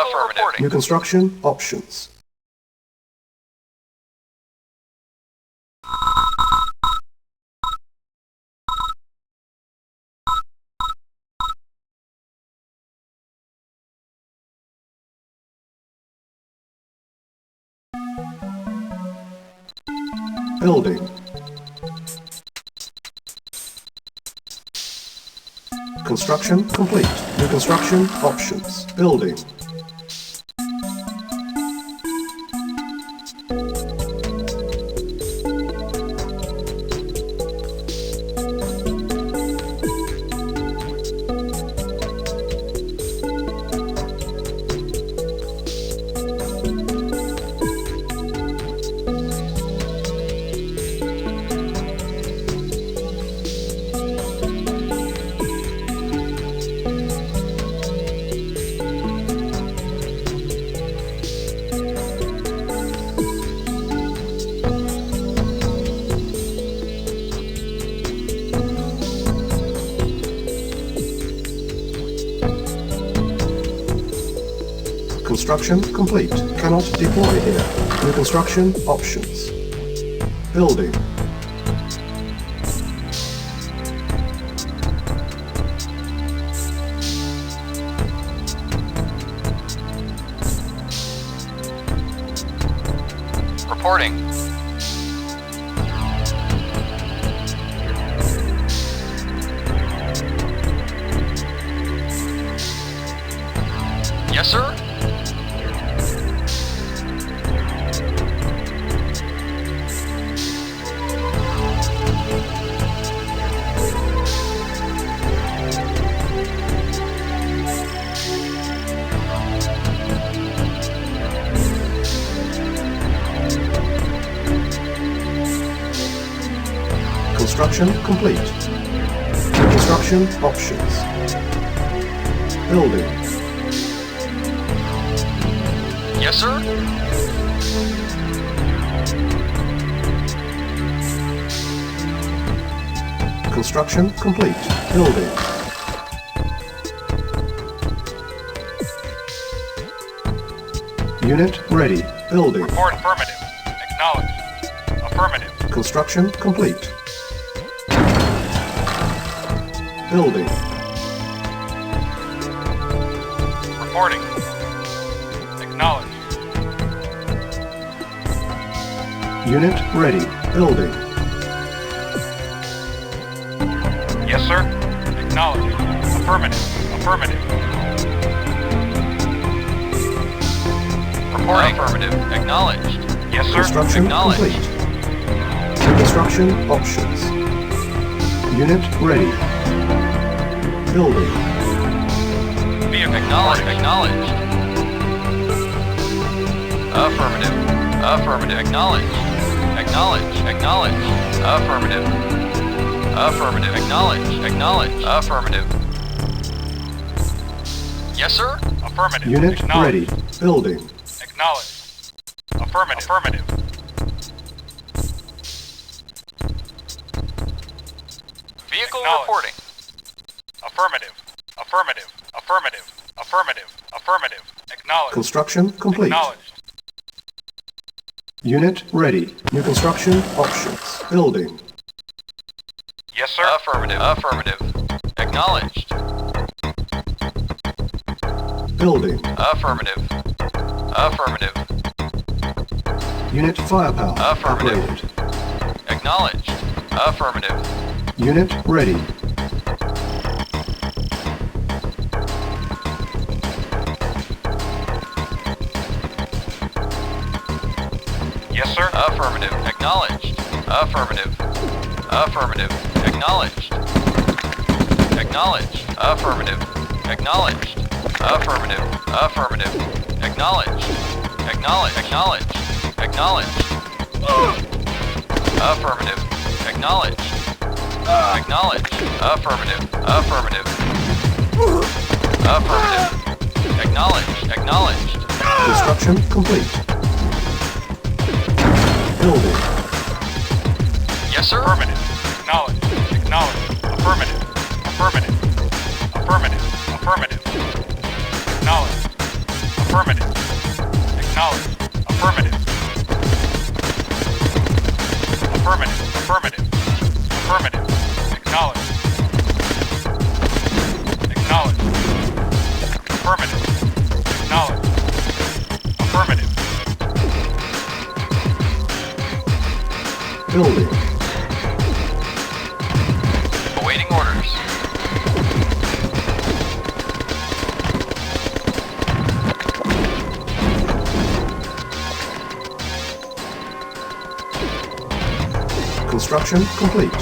Vehicle reporting. New construction options. Building. Construction complete. New construction options. Building. Construction complete. Cannot deploy here. New construction options. Building. Reporting. Yes, sir. Construction complete. New construction options. Building. Yes, sir. Construction complete. Building. Unit ready. Building. Report affirmative. Acknowledged. Affirmative. Construction complete. Building. Reporting. Acknowledged. Unit ready. Building. Yes, sir. Acknowledged. Affirmative. Affirmative. Reporting. Affirmative. Acknowledged. Yes, sir. Construction Acknowledged. complete. New construction options. Unit ready. Building. Vehicle Acknowledged. reporting. Acknowledged. Affirmative. Affirmative. Acknowledged. Acknowledged. Acknowledged. Affirmative. Affirmative. Acknowledged. Acknowledged. Affirmative. Yes, sir. Affirmative. Unit Acknowledged. ready. Building. Acknowledged. Affirmative. Affirmative. Vehicle Acknowledged. reporting. Affirmative. Affirmative. Affirmative. Affirmative. Affirmative. Acknowledged. Construction complete. Acknowledged. Unit ready. New construction options. Building. Yes, sir. Affirmative. Affirmative. Acknowledged. Building. Affirmative. Affirmative. Unit firepower Affirmative. upgraded. Acknowledged. Affirmative. Unit ready. Yes, sir. Affirmative. Acknowledged. Affirmative. Affirmative. Acknowledged. Acknowledged. Affirmative. Acknowledged. Affirmative. Affirmative. Acknowledged. Acknowledge. Acknowledged. Acknowledged. Affirmative. Acknowledged. Acknowledged. Affirmative. Affirmative. Affirmative. Acknowledged. Acknowledged. Construction complete. Building. Yes, sir. Affirmative. Acknowledged. Acknowledged. Affirmative. Affirmative. Affirmative. Affirmative. Acknowledged. Affirmative. Acknowledged. Affirmative. Affirmative. Affirmative. Affirmative. Acknowledged. Acknowledged. Affirmative. Acknowledged. Affirmative. Building. Awaiting orders. Construction complete.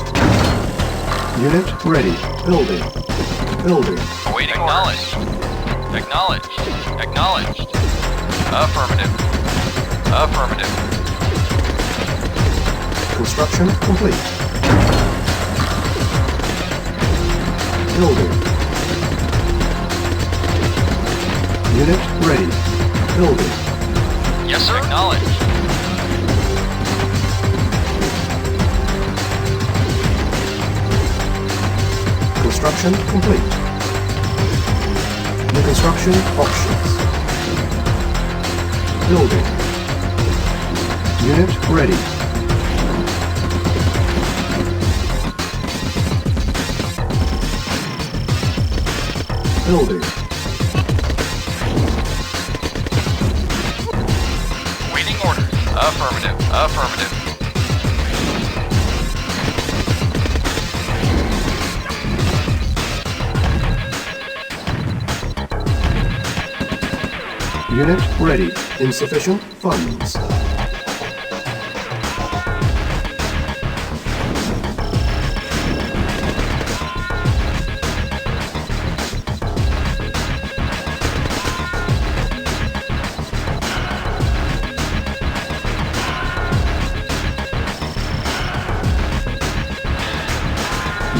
Unit ready. Building. Building. Awaiting orders. Acknowledged. Acknowledged. Affirmative. Affirmative. Construction complete. Building. Unit ready. Building. Yes, sir. Acknowledged. Construction complete. New construction options. Building. Unit ready. Building. Waiting orders. Affirmative. Affirmative. Unit ready. Insufficient funds.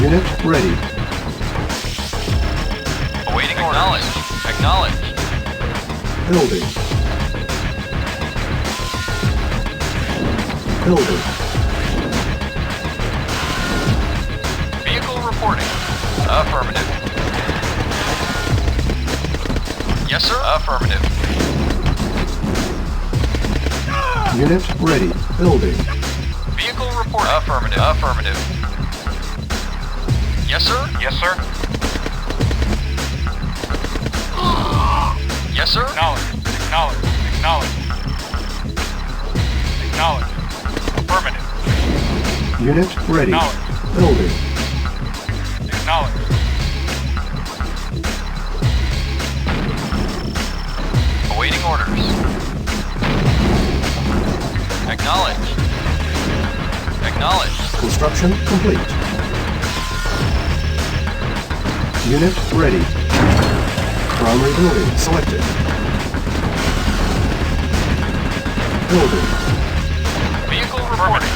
Unit ready. Awaiting orders. Acknowledged. Building. Building. Vehicle reporting. Affirmative. Yes, sir. Affirmative. Unit ready. Building. Vehicle reporting. Affirmative. Affirmative. Yes, sir. Yes, sir. Yes, sir. Acknowledged. Acknowledged. Acknowledged. Acknowledged. Affirmative. Unit ready. Acknowledged. Building. Acknowledged. Awaiting orders. Acknowledged. Acknowledged. Construction complete. Unit ready. Primary building selected. Building. Vehicle reporting.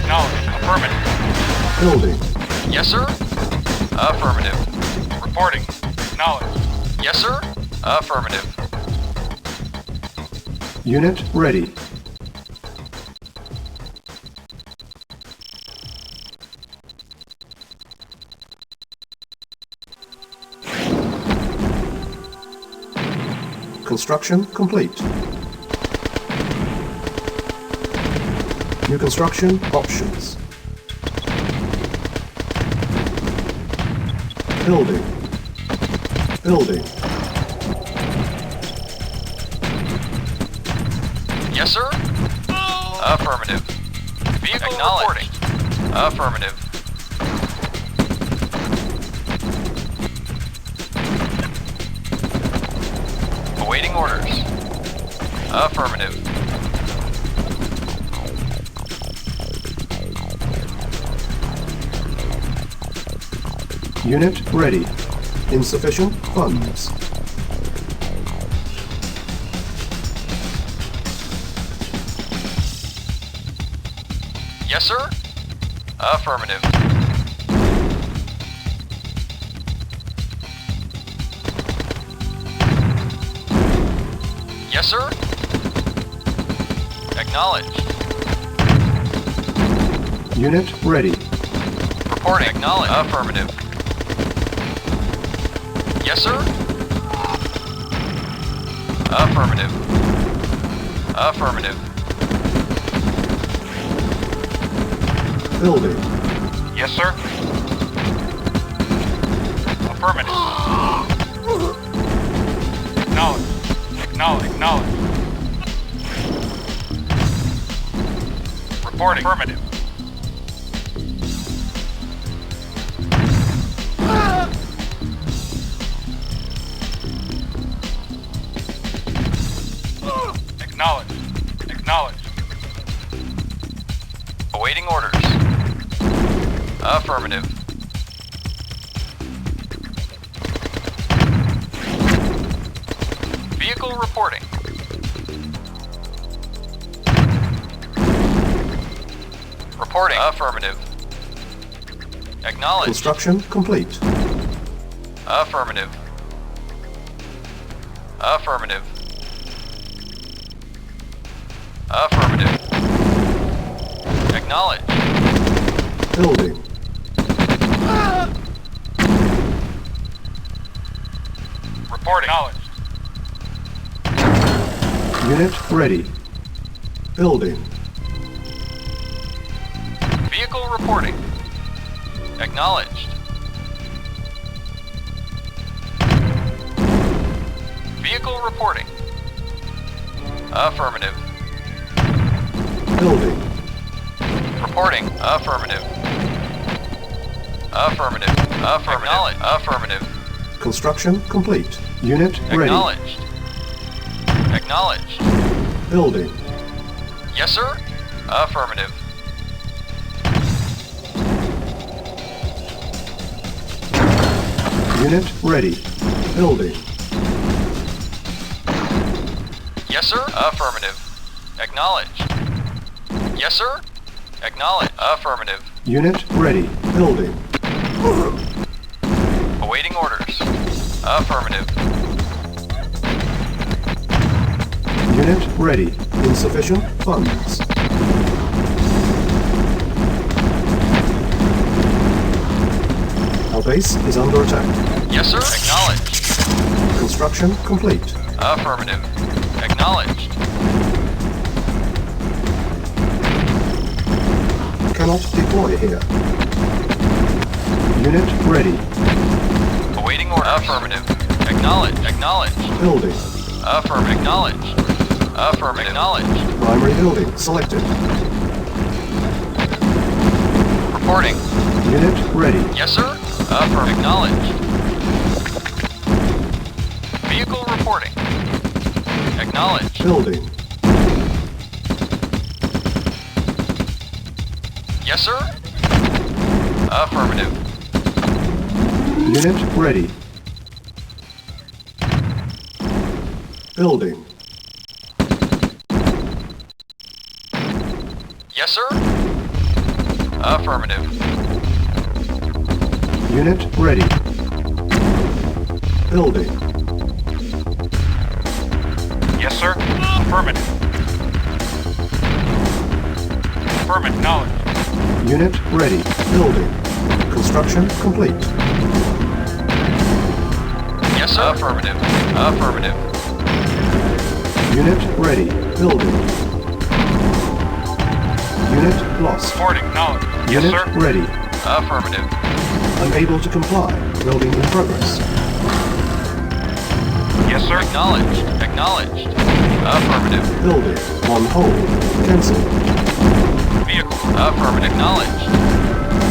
Acknowledged. Affirmative. Building. Yes, sir. Affirmative. Reporting. Acknowledged. Yes, sir. Affirmative. Unit ready. Construction complete. New construction options. Building. Building. Yes, sir. Affirmative. Vehicle reporting. Affirmative. Awaiting orders. Affirmative. Unit ready. Insufficient funds. Yes, sir. Affirmative. Yes, sir. Acknowledged. Unit ready. Reporting. Acknowledged. Affirmative. Yes, sir. Affirmative. Affirmative. Affirmative. Building. Yes, sir. Affirmative. Acknowledge. Acknowledge. Reporting. Affirmative. Acknowledge. Awaiting orders. Affirmative. Vehicle reporting. Reporting. Affirmative. Acknowledged. Construction complete. Affirmative. Affirmative. Affirmative. Acknowledged. Building. Reporting. Acknowledged. Unit ready. Building. Vehicle reporting. Acknowledged. Vehicle reporting. Affirmative. Building. Reporting. Affirmative. Affirmative. Affirmative. Affirmative. Construction complete. Unit ready. Acknowledged. Acknowledged. Building. Yes, sir. Affirmative. Unit ready. Building. Yes, sir. Affirmative. Acknowledged. Yes, sir. Acknowledged. Affirmative. Unit ready. Building. Awaiting orders. Affirmative. Unit ready. Insufficient funds. Our base is under attack. Yes, sir. Acknowledged. Construction complete. Affirmative. Acknowledged. Cannot deploy here. Unit ready. Awaiting order. Affirmative. Acknowledged. Acknowledged. Building. Affirmative. Acknowledged. Affirmative. Acknowledged. Primary building selected. Reporting. Unit ready. Yes, sir. Affirmative. Acknowledged. Vehicle reporting. Acknowledged. Building. Yes, sir. Affirmative. Unit ready. Building. Yes, sir. Affirmative. Unit ready. Building. Yes, sir. Affirmative. Affirmative. Acknowledged. Unit ready. Building. Construction complete. Yes, sir. Affirmative. Affirmative. Unit ready. Building. Unit lost. Reporting. Acknowledged. Yes, Unit sir. ready. Affirmative. Unable to comply. Building in progress. Yes, sir. Acknowledged. Acknowledged. Affirmative. Building. On hold. Cancel. Vehicle. Affirmative. Acknowledged.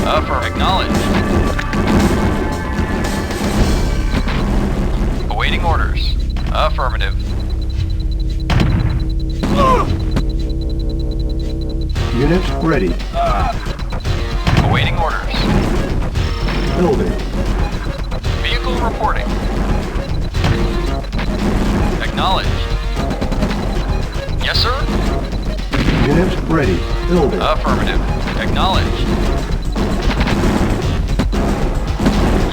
Affirmative. Acknowledged. Awaiting orders. Affirmative. Unit ready. Awaiting orders. Building. Vehicle reporting. Acknowledged. Yes, sir. Unit ready. Building. Affirmative. Acknowledged.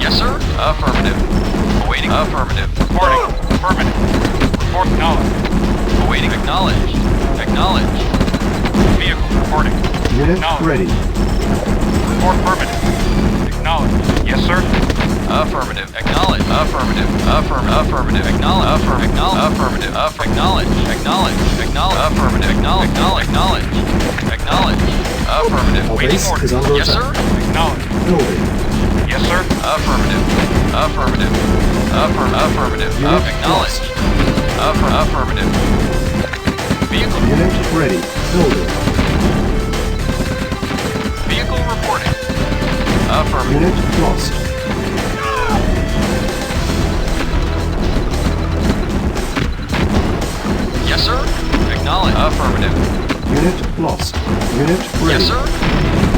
Yes, sir. Affirmative. Awaiting. Affirmative. Reporting. Affirmative. Report acknowledged. Awaiting. Acknowledged. Acknowledged. Vehicle reporting. Unit Acknowledged. ready. Report affirmative. Acknowledged. Yes, sir. Affirmative. Acknowledge. Affirmative. Affirmative. Acknowledge. Affirmative. Acknowledge. Acknowledge. Affirmative. Acknowledge. Affirmative. Our Waiting base order. is under Yes, sir. attack. Acknowledge. Building. Yes, sir. Affirmative. Affirmative. Affirmative. Unit Acknowledge. Affirmative. Vehicle. Unit ready. Building. Vehicle reporting. Affirmative. Unit lost. Yes, sir. Acknowledge. Affirmative. Unit lost. Unit ready. Yes, sir.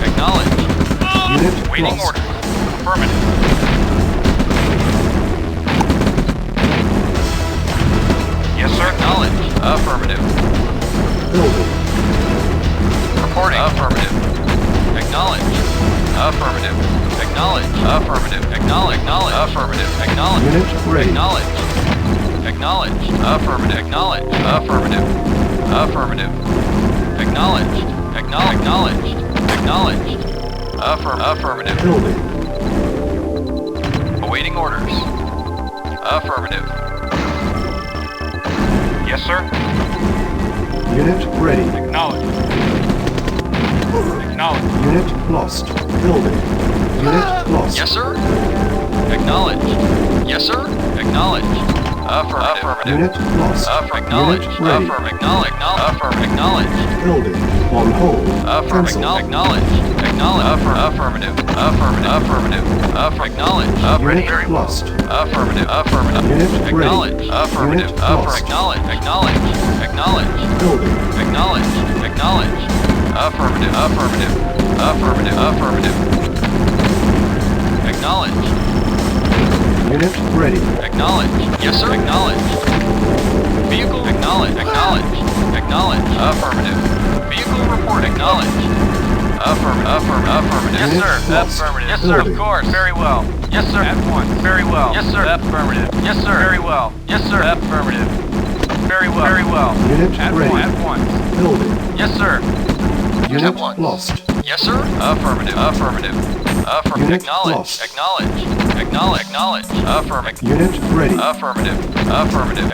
Acknowledge. Unit Waiting lost. order. Affirmative. Yes, sir. Acknowledge. Affirmative. Building. Reporting. Affirmative. Acknowledge. Affirmative. Acknowledge. Affirmative. Acknowledge. Affirmative. Acknowledge. Unit ready. Acknowledge. Acknowledge. Affirmative. Acknowledge. Affirmative. Affirmative. Acknowledged. Acknowledged. Acknowledged. Affirmative. Building. Awaiting orders. Affirmative. Yes, sir. Unit ready. Acknowledge. Acknowledge. Unit lost. Building. Unit lost. Yes, sir. Acknowledged. Yes, sir. Acknowledged. Affirmative. Unit lost. Acknowledged. Unit ready. Acknowledged. Building. On hold. Cancel. Acknowledged. Affirmative. Affirmative. Acknowledged. Unit lost. Affirmative. Unit ready. Acknowledged. Affirmative. Unit lost. Acknowledged. Building. Acknowledged. Affirmative. Acknowledged. Unit ready. Acknowledged. Yes, sir. Acknowledged. Vehicle acknowledged. Affirmative. Vehicle report acknowledged. Affirmative. Yes, Unit sir. lost. Affirmative. Yes, sir. Of Building. course. Very well. Yes, sir. At once. Very well. Yes, sir. Affirmative. Yes, sir. Very well. Yes, sir. Affirmative. Very well. Very well. Unit At ready. once. At once. Building. Yes, sir. Unit At once. lost. Yes, sir. Affirmative. Unit Acknowledge. lost. Acknowledge. Affirmative. Unit ready. Affirmative.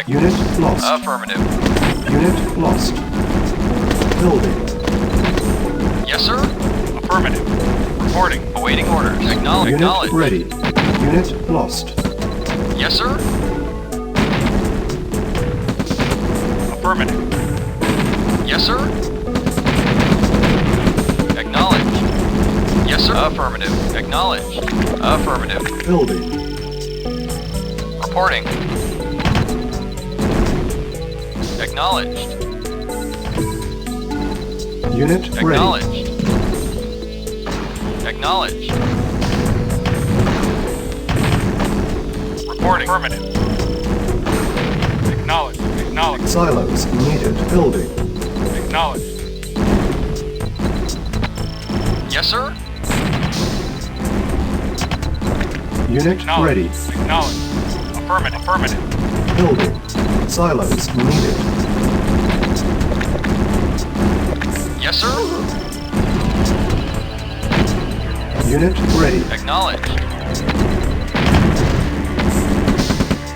Unit lost. Affirmative. Unit lost. Building. Yes, sir. Affirmative. Reporting. Awaiting orders. Acknowledge. Unit ready. Unit lost. Yes, sir. Affirmative. Yes, sir. Acknowledge. Yes, sir. Affirmative. Acknowledge. Affirmative. Building. Reporting. Acknowledged. Unit ready. Acknowledged. Acknowledged. Reporting. Affirmative. Acknowledge. Acknowledge. Silos needed. Building. Acknowledge. Yes, sir. Unit Acknowledge. ready. Acknowledge. Affirmative. Affirmative. Building. Silos needed. Yes, sir. Unit ready. Acknowledged.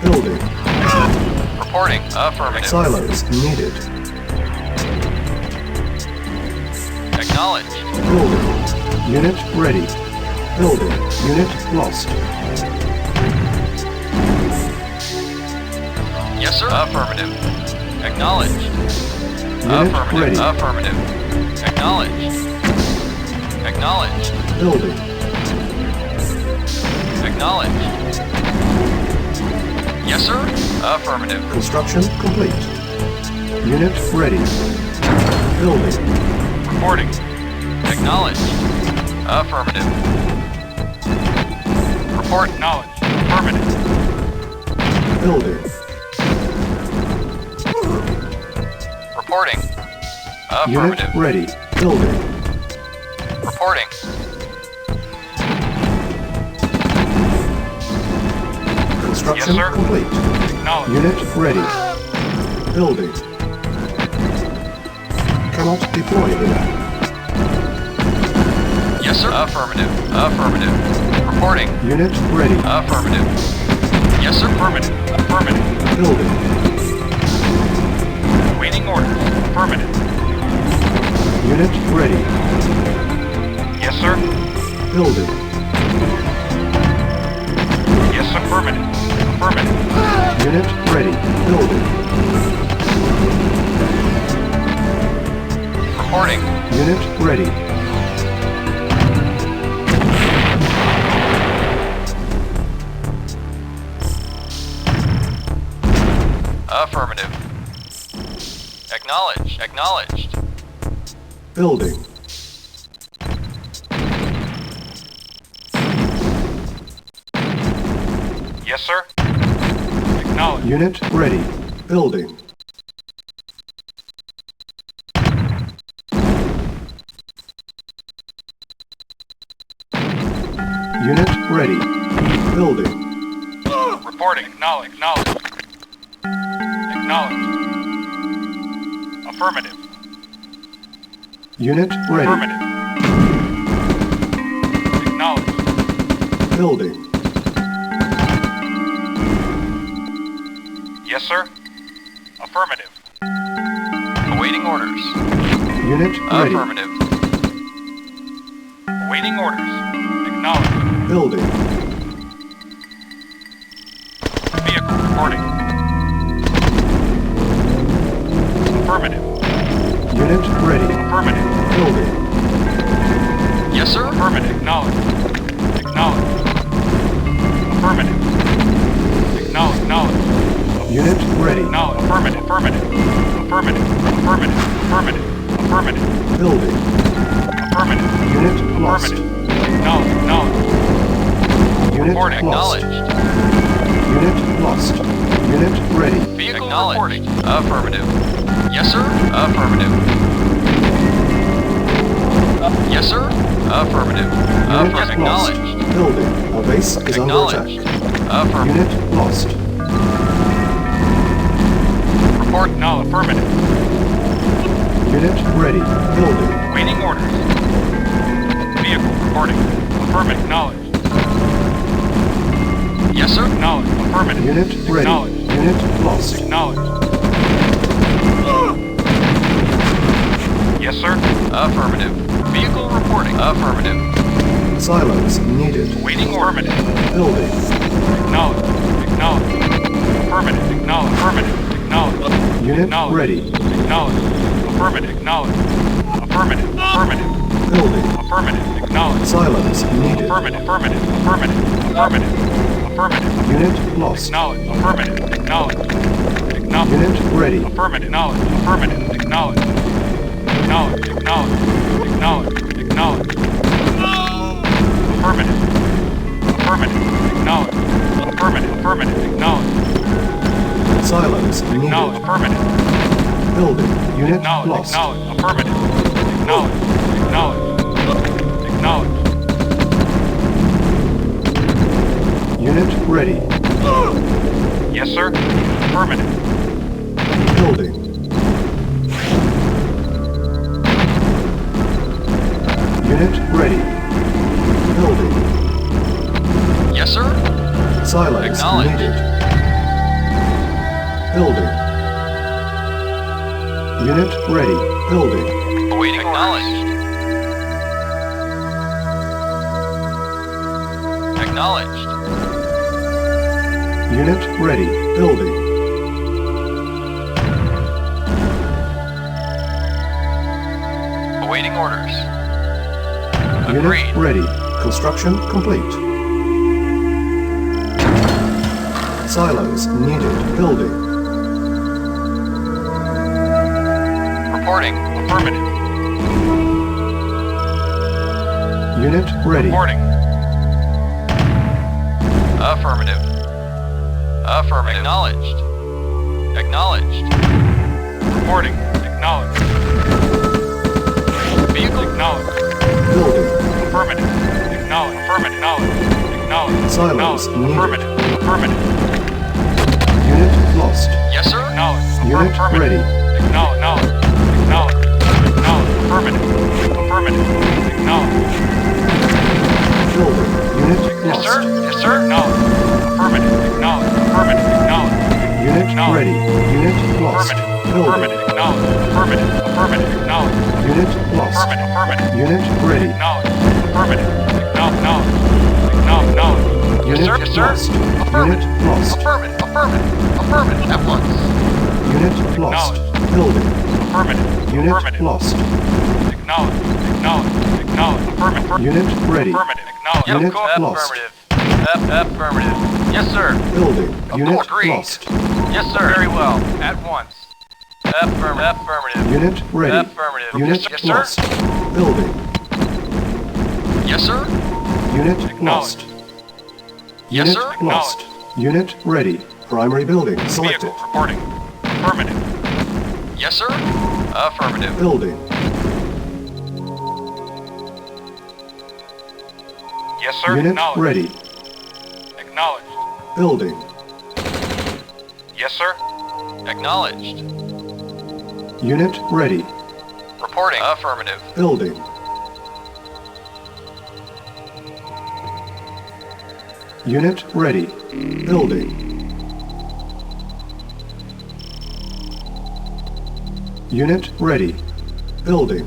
Building. Reporting. Affirmative. Silos needed. Acknowledged. Building. Unit ready. Building. Unit lost. Yes, sir. Affirmative. Acknowledged. Unit Affirmative. ready. Affirmative. Acknowledged. Acknowledged. Building. Acknowledged. Yes, sir. Affirmative. Construction complete. Unit ready. Building. Reporting. Acknowledged. Affirmative. Report. Knowledge. Affirmative. Building. Reporting. Unit Affirmative. ready. Building. Reporting. Construction Yes, sir. complete. Acknowledge. Unit ready. Building. Cannot deploy here. Yes, Yes, sir. Affirmative. Affirmative. Reporting. Unit ready. Affirmative. Yes, sir. Affirmative. Affirmative. Building. Waiting orders. Affirmative. Unit ready. Yes, sir. Building. Yes, affirmative. Affirmative. Unit ready. Building. Reporting. Unit ready. Affirmative. Acknowledged. Acknowledged. Building. Yes, sir. Acknowledge. Unit ready. Building. Unit ready. Building. Reporting. Acknowledge. Acknowledge. Acknowledge. Affirmative. Unit ready. Affirmative. Acknowledge. Building. Yes, sir. Affirmative. Awaiting orders. Unit ready. Affirmative. Awaiting orders. Acknowledge. Building. Vehicle reporting. Affirmative. Unit ready. Affirmative. Building. Yes, sir. Affirmative. Acknowledge. Acknowledge. Affirmative. Acknowledge. Acknowledge. Unit ready. Acknowledge. Affirmative. Affirmative. Affirmative. Affirmative. Affirmative. Affirmative. Building. Affirmative. Unit lost. Affirmative. Acknowledge. Acknowledge. Unit Reporting. lost. Acknowledged. Unit lost. Unit ready. Vehicle reporting. Affirmative. Yes, sir. Affirmative. Yes, sir. Affirmative. Unit lost. Acknowledged. Building. Our base is under attack. Acknowledged. Affirmative. Unit lost. Report. Now. Affirmative. Unit ready. Building. Waiting orders. Vehicle reporting. Affirmative. Acknowledge. Yes, sir. Acknowledge. Affirmative. Unit ready. Acknowledge. Unit lost. Acknowledge. Yes, sir. Affirmative. Vehicle reporting. Affirmative. Silos needed. Waiting orders. Building. Acknowledge. Acknowledge. Affirmative. Acknowledge. Affirmative. Acknowledge. Unit Acknowledge. ready. Acknowledge. Affirmative. Acknowledge. Affirmative. Affirmative. Building. Affirmative. Acknowledge. Silos needed. Affirmative. Affirmative. Affirmative. Affirmative. Affirmative. Unit lost. Acknowledge. Affirmative. Acknowledge. Acknowledge. Unit ready. Affirmative. Acknowledge. Affirmative. Acknowledge. Acknowledge. Acknowledge. Acknowledge. Acknowledge. Affirmative. Affirmative. Acknowledge. Affirmative. Affirmative. Acknowledge. Silos Acknowledge. needed. Affirmative. Building. Unit Acknowledge. lost. Acknowledge. Affirmative. Acknowledge. Acknowledge. Acknowledge. Unit ready. Yes, sir. Affirmative. Building. Unit ready. Building. Yes, sir. Silos Acknowledged. needed. Building. Unit ready. Building. Awaiting acknowledged. Acknowledged. Unit ready. Building. Awaiting orders. Unit Agreed. ready. Construction complete. Silos needed. Building. Reporting. Affirmative. Unit ready. Reporting. Affirmative. Affirmative. Acknowledged. Acknowledged. Reporting. Acknowledged. Vehicle. Acknowledged. Building. Affirmative. Acknowledged. Affirmative. Acknowledged. Acknowledged. Silos Acknowledged. needed. Affirmative. Affirmative. Unit lost. Yes, sir. Acknowledged. Unit Affirmative. ready. Acknowledged. Acknowledged. Acknowledged. Acknowledged. Affirmative. Affirmative. Acknowledged. Building. Unit Yes, lost. sir. Yes, sir. Acknowledged. Affirmative. Acknowledged. Affirmative. Acknowledged. Unit Acknowledged. ready. Unit lost. Affirmative. Building. Affirmative. Acknowledged. Affirmative. Affirmative. Acknowledged. Unit lost. Affirmative. Affirmative. Unit ready. Acknowledged. Affirmative. Acknowledged. Acknowledged. Yes, Unit sir. Yes, sir. lost. Affirmative. Unit lost. Affirmative. Affirmative. Affirmative. At once. Unit lost. Acknowledged. Building. Affirmative. Unit Affirmative. lost. Acknowledged. Acknowledged. Acknowledged. Affirmative. Unit ready. Affirmative. Acknowledged. Unit Of course. lost. Affirmative. Affirmative. Yes, sir. Building. Unit course, agreed. lost. Yes, sir. Very well. At once. Affirmative. Affirmative. Unit ready. Affirmative. Unit Yes, sir. lost. Building. Yes, sir. Unit Acknowledged. lost. Yes, Unit sir. lost. Unit ready. Primary building selected. Vehicle reporting. Affirmative. Yes, sir. Affirmative. Building. Yes, sir. Unit Acknowledged. ready. Acknowledged. Building. Yes, sir. Acknowledged. Unit ready. Reporting. Affirmative. Building. Unit ready. Building. Unit ready. Building.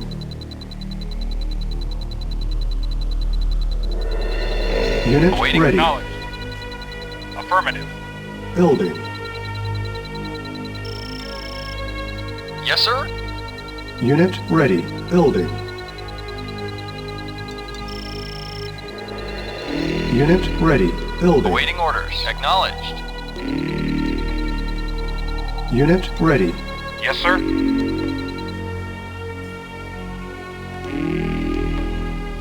Unit Awaiting ready. Acknowledged. Affirmative. Building. Yes, sir. Unit ready. Building. Unit ready. Building. Awaiting orders. Acknowledged. Unit ready. Yes, sir.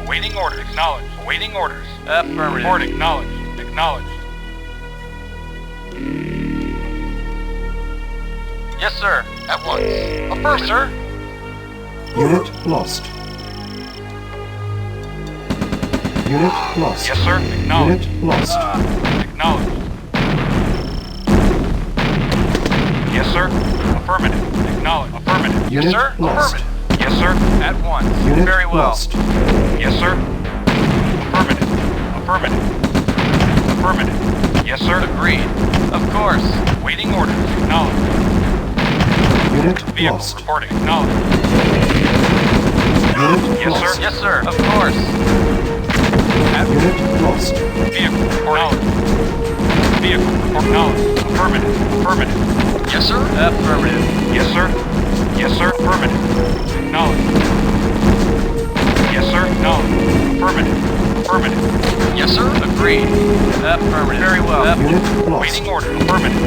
Awaiting orders. Acknowledged. Awaiting orders. Affirmative. Report acknowledged. Acknowledged. Yes, sir. At once. Affirmative. Yes, sir. Unit lost. Unit lost. Yes, sir. Acknowledged. Unit lost. Acknowledged. Yes, sir. Affirmative. Acknowledged. Affirmative. Unit Yes, sir. lost. Affirmative. Yes, sir. At once. Unit Very well. lost. Yes, sir. Affirmative. Affirmative. Affirmative. Yes, sir. Agreed. Of course. Waiting orders. Acknowledged. Unit Vehicle lost. reporting. Acknowledged. Unit Yes, lost. sir. Yes, sir. Of course. Unit lost. Vehicle reporting. Vehicle report. Acknowledged. Affirmative. Affirmative. Yes, sir. Affirmative. Yes, sir. Yes, sir. Affirmative. Acknowledged. Yes, sir. Acknowledged. Affirmative. Affirmative. Yes, sir. Agreed. Affirmative. Very well. Unit lost. Waiting order. Affirmative.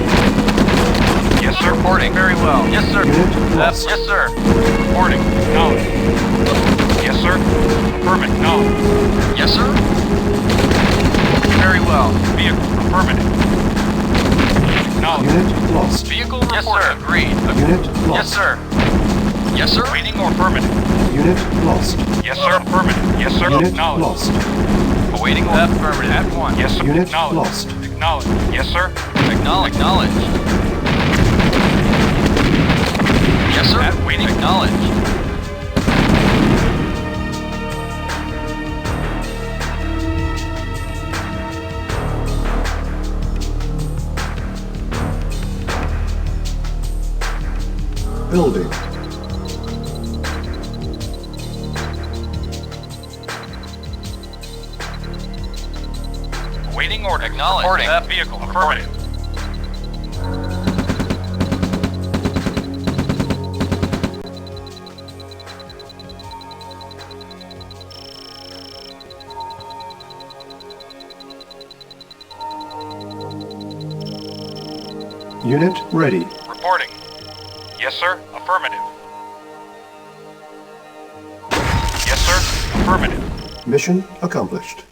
Yes, sir. Reporting. Very well. Yes, sir. Unit lost. Yes, sir. Reporting. Acknowledged. Yes, sir. Affirmative. Acknowledged. Yes, sir. Very well. Vehicle. Affirmative. Acknowledged. Unit lost. Vehicle reporting. Yes, sir. Agreed. Unit lost. Yes, sir. Yes, sir. Waiting or affirmative. Unit lost. Yes, sir. Affirmative. Yes, sir. Unit Acknowledged. lost. Awaiting order. Affirmative. At once. Yes, sir. Unit Acknowledged. lost. Acknowledged. Yes, sir. Acknowledged. Yes, sir. At waiting. Acknowledged. Building. Waiting order. Acknowledged. Reporting. That Vehicle. Affirmative. Unit ready. Reporting. Yes, sir. Affirmative. Yes, sir. Affirmative. Mission accomplished.